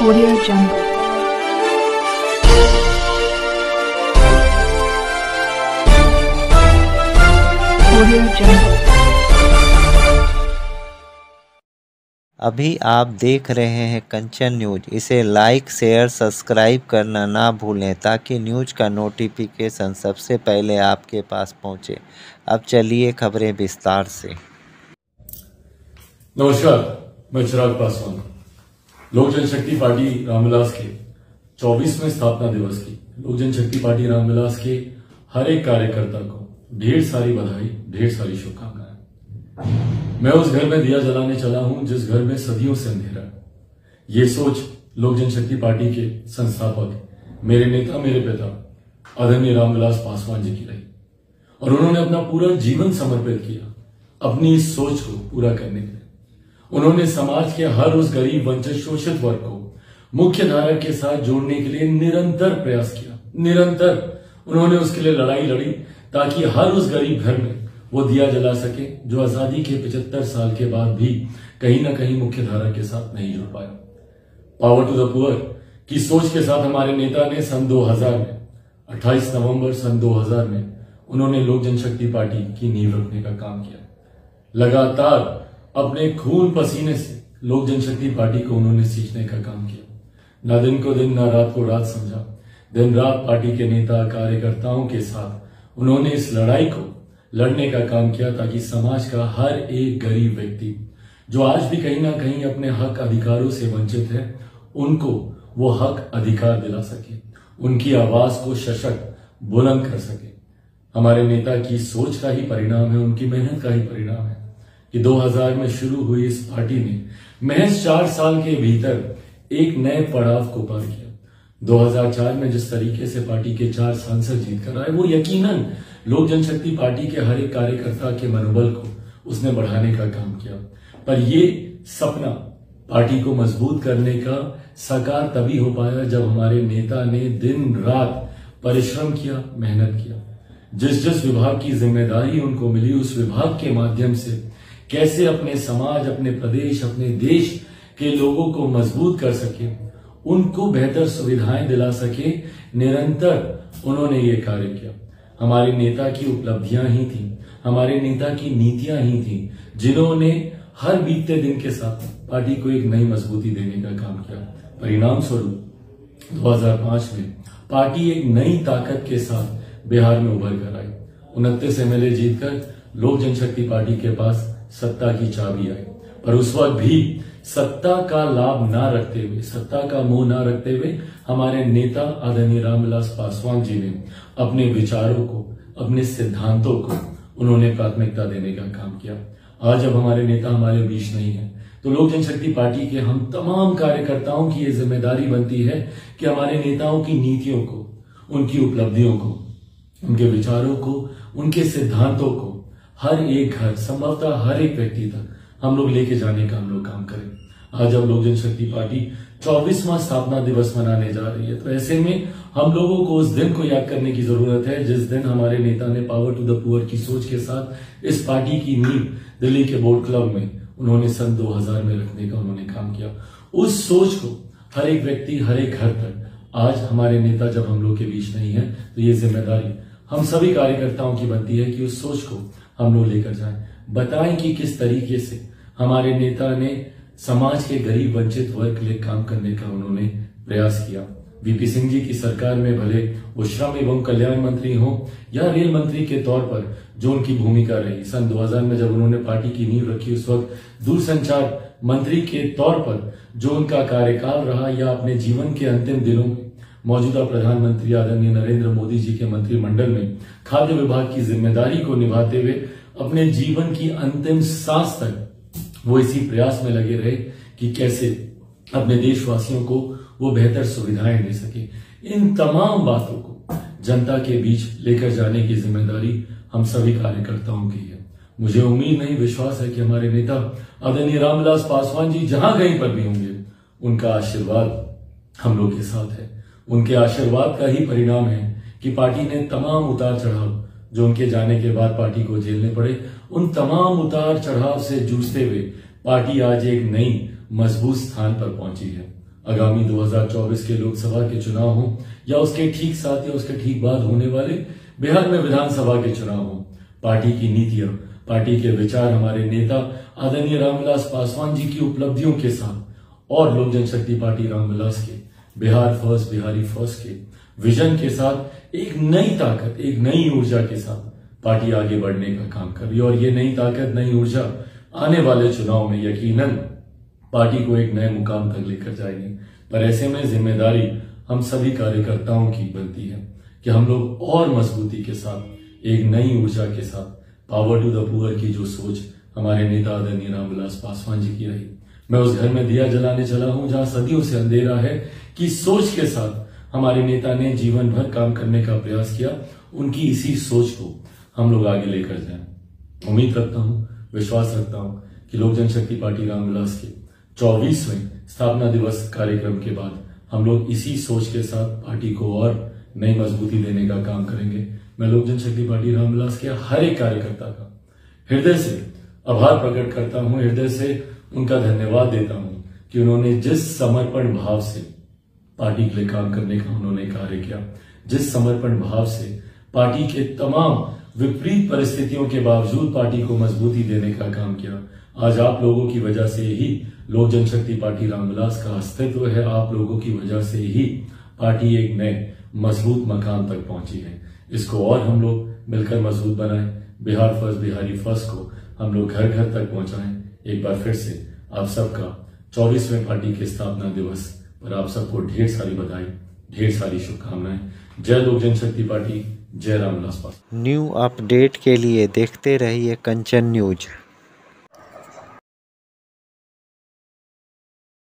Audio Jungle. Audio Jungle. अभी आप देख रहे हैं कंचन न्यूज। इसे लाइक शेयर सब्सक्राइब करना ना भूलें ताकि न्यूज का नोटिफिकेशन सबसे पहले आपके पास पहुंचे। अब चलिए खबरें विस्तार से। नमस्कार, मैं चिराग पासवान। लोक जनशक्ति पार्टी रामविलास के 24वें स्थापना दिवस की लोक जनशक्ति पार्टी रामविलास के हर एक कार्यकर्ता को ढेर सारी बधाई, ढेर सारी शुभकामनाएं। मैं उस घर में दिया जलाने चला हूं जिस घर में सदियों से अंधेरा है। ये सोच लोक जनशक्ति पार्टी के संस्थापक, मेरे नेता, मेरे पिता आदरणीय रामविलास पासवान जी की रही और उन्होंने अपना पूरा जीवन समर्पित किया अपनी इस सोच को पूरा करने के लिए। उन्होंने समाज के हर उस गरीब, वंचित, शोषित वर्ग को मुख्य धारा के साथ जोड़ने के लिए निरंतर प्रयास किया। निरंतर उन्होंने उसके लिए लड़ाई लड़ी ताकि हर उस गरीब घर में वो दिया जला सके जो आजादी के 75 साल के बाद भी कहीं ना कहीं मुख्य धारा के साथ नहीं जुड़ पाया। पावर टू द पुअर की सोच के साथ हमारे नेता ने सन 2000 में 28 नवंबर सन 2000 में उन्होंने लोक जनशक्ति पार्टी की नींव रखने का काम किया। लगातार अपने खून पसीने से लोक जनशक्ति पार्टी को उन्होंने सींचने का काम किया। ना दिन को दिन, ना रात को रात समझा। दिन रात पार्टी के नेता, कार्यकर्ताओं के साथ उन्होंने इस लड़ाई को लड़ने का काम किया ताकि समाज का हर एक गरीब व्यक्ति जो आज भी कहीं ना कहीं अपने हक अधिकारों से वंचित है, उनको वो हक अधिकार दिला सके, उनकी आवाज को सशक्त बुलंद कर सके। हमारे नेता की सोच का ही परिणाम है, उनकी मेहनत का ही परिणाम है कि 2000 में शुरू हुई इस पार्टी ने महज 4 साल के भीतर एक नए पड़ाव को पार किया। 2004 में जिस तरीके से पार्टी के 4 सांसद जीत कर आए, वो यकीनन लोक जनशक्ति पार्टी के हर एक कार्यकर्ता के मनोबल को उसने बढ़ाने का काम किया। पर ये सपना पार्टी को मजबूत करने का साकार तभी हो पाया जब हमारे नेता ने दिन रात परिश्रम किया, मेहनत किया। जिस जिस विभाग की जिम्मेदारी उनको मिली, उस विभाग के माध्यम से कैसे अपने समाज, अपने प्रदेश, अपने देश के लोगों को मजबूत कर सके, उनको बेहतर सुविधाएं दिला सके, निरंतर उन्होंने ये कार्य किया। हमारे नेता की उपलब्धियां ही थी, हमारे नेता की नीतियां ही थी जिन्होंने हर बीतते दिन के साथ पार्टी को एक नई मजबूती देने का काम किया। परिणाम स्वरूप 2005 में पार्टी एक नई ताकत के साथ बिहार में उभर कर आई। 29 एमएलए जीतकर लोक जनशक्ति पार्टी के पास सत्ता की चाबी आई। पर उस वक्त भी सत्ता का लाभ ना रखते हुए, सत्ता का मोह ना रखते हुए हमारे नेता आदरणीय रामविलास पासवान जी ने अपने विचारों को, अपने सिद्धांतों को उन्होंने प्राथमिकता देने का काम किया। आज जब हमारे नेता हमारे बीच नहीं है तो लोक जनशक्ति पार्टी के हम तमाम कार्यकर्ताओं की ये जिम्मेदारी बनती है कि हमारे नेताओं की नीतियों को, उनकी उपलब्धियों को, उनके विचारों को, उनके सिद्धांतों को हर एक घर, संभवतः हर एक व्यक्ति तक हम लोग लेके जाने का हम लोग काम करें। आज जब लोक जनशक्ति पार्टी 24वां स्थापना दिवस मनाने जा रही है तो ऐसे में हम लोगों को उस दिन को याद करने की जरूरत है जिस दिन हमारे नेता ने पावर टू द पुअर की सोच के साथ इस पार्टी की नींव दिल्ली के बोर्ड क्लब में उन्होंने सन 2000 में रखने का उन्होंने काम किया। उस सोच को हर एक व्यक्ति, हर एक घर तक आज हमारे नेता जब हम लोग के बीच नहीं है तो ये जिम्मेदारी हम सभी कार्यकर्ताओं की बनती है कि उस सोच को हम लोग लेकर जाएं, बताएं कि किस तरीके से हमारे नेता ने समाज के गरीब, वंचित वर्ग के लिए काम करने का उन्होंने प्रयास किया। वीपी सिंह जी की सरकार में भले वो श्रम एवं कल्याण मंत्री हो या रेल मंत्री के तौर पर जो उनकी भूमिका रही, सन 2000 में जब उन्होंने पार्टी की नींव रखी उस वक्त दूरसंचार मंत्री के तौर पर जो उनका कार्यकाल रहा, या अपने जीवन के अंतिम दिनों में मौजूदा प्रधानमंत्री आदरणीय नरेंद्र मोदी जी के मंत्रिमंडल में खाद्य विभाग की जिम्मेदारी को निभाते हुए अपने जीवन की अंतिम सांस तक वो इसी प्रयास में लगे रहे कि कैसे अपने देशवासियों को वो बेहतर सुविधाएं दे सके। इन तमाम बातों को जनता के बीच लेकर जाने की जिम्मेदारी हम सभी कार्यकर्ताओं की है। मुझे उम्मीद नहीं, विश्वास है कि हमारे नेता आदरणीय रामविलास पासवान जी जहां कहीं पर भी होंगे, उनका आशीर्वाद हम लोग के साथ है। उनके आशीर्वाद का ही परिणाम है कि पार्टी ने तमाम उतार चढ़ाव जो उनके जाने के बाद पार्टी को झेलने पड़े, उन तमाम उतार चढ़ाव से जूझते हुए पार्टी आज एक नई मजबूत स्थान पर पहुंची है। आगामी 2024 के लोकसभा के चुनाव हों या उसके ठीक साथ या उसके ठीक बाद होने वाले बिहार में विधानसभा के चुनाव हों, पार्टी की नीतियां, पार्टी के विचार हमारे नेता आदरणीय रामविलास पासवान जी की उपलब्धियों के साथ और लोक जनशक्ति पार्टी रामविलास के बिहार फर्स्ट बिहारी फर्स्ट के विजन के साथ एक नई ताकत, एक नई ऊर्जा के साथ पार्टी आगे बढ़ने का काम कर रही है। और ये नई ताकत, नई ऊर्जा आने वाले चुनाव में यकीनन पार्टी को एक नए मुकाम तक लेकर जाएगी। पर ऐसे में जिम्मेदारी हम सभी कार्यकर्ताओं की बनती है कि हम लोग और मजबूती के साथ, एक नई ऊर्जा के साथ, पावर टू द पुअर की जो सोच हमारे नेता आदरणीय रामविलास पासवान जी की रही, मैं उस घर में दिया जलाने चला हूं जहां सदियों से अंधेरा है, कि सोच के साथ हमारे नेता ने जीवन भर काम करने का प्रयास किया। उनकी इसी सोच को हम लोग आगे लेकर जाएं। उम्मीद रखता हूं, विश्वास रखता हूं कि लोक जनशक्ति पार्टी रामविलास के 24वें स्थापना दिवस कार्यक्रम के बाद हम लोग इसी सोच के साथ पार्टी को और नई मजबूती देने का काम करेंगे। मैं लोक जनशक्ति पार्टी रामविलास के हर एक कार्यकर्ता का हृदय से आभार प्रकट करता हूं, हृदय से उनका धन्यवाद देता हूं कि उन्होंने जिस समर्पण भाव से पार्टी के लिए काम करने का उन्होंने कार्य किया, जिस समर्पण भाव से पार्टी के तमाम विपरीत परिस्थितियों के बावजूद पार्टी को मजबूती देने का काम किया। आज आप लोगों की वजह से ही लोक जनशक्ति पार्टी रामविलास का अस्तित्व है। आप लोगों की वजह से ही पार्टी एक नए मजबूत मकाम तक पहुंची है। इसको और हम लोग मिलकर मजबूत बनाएं। बिहार फर्स्ट बिहारी फर्स्ट को हम लोग घर घर तक पहुंचाएं। एक बार फिर से आप सबका 24वें पार्टी के स्थापना दिवस पर आप सबको ढेर सारी बधाई, ढेर सारी शुभकामनाएं। जय लोक जनशक्ति पार्टी, जय रामविलास पासवान। न्यू अपडेट के लिए देखते रहिए कंचन न्यूज।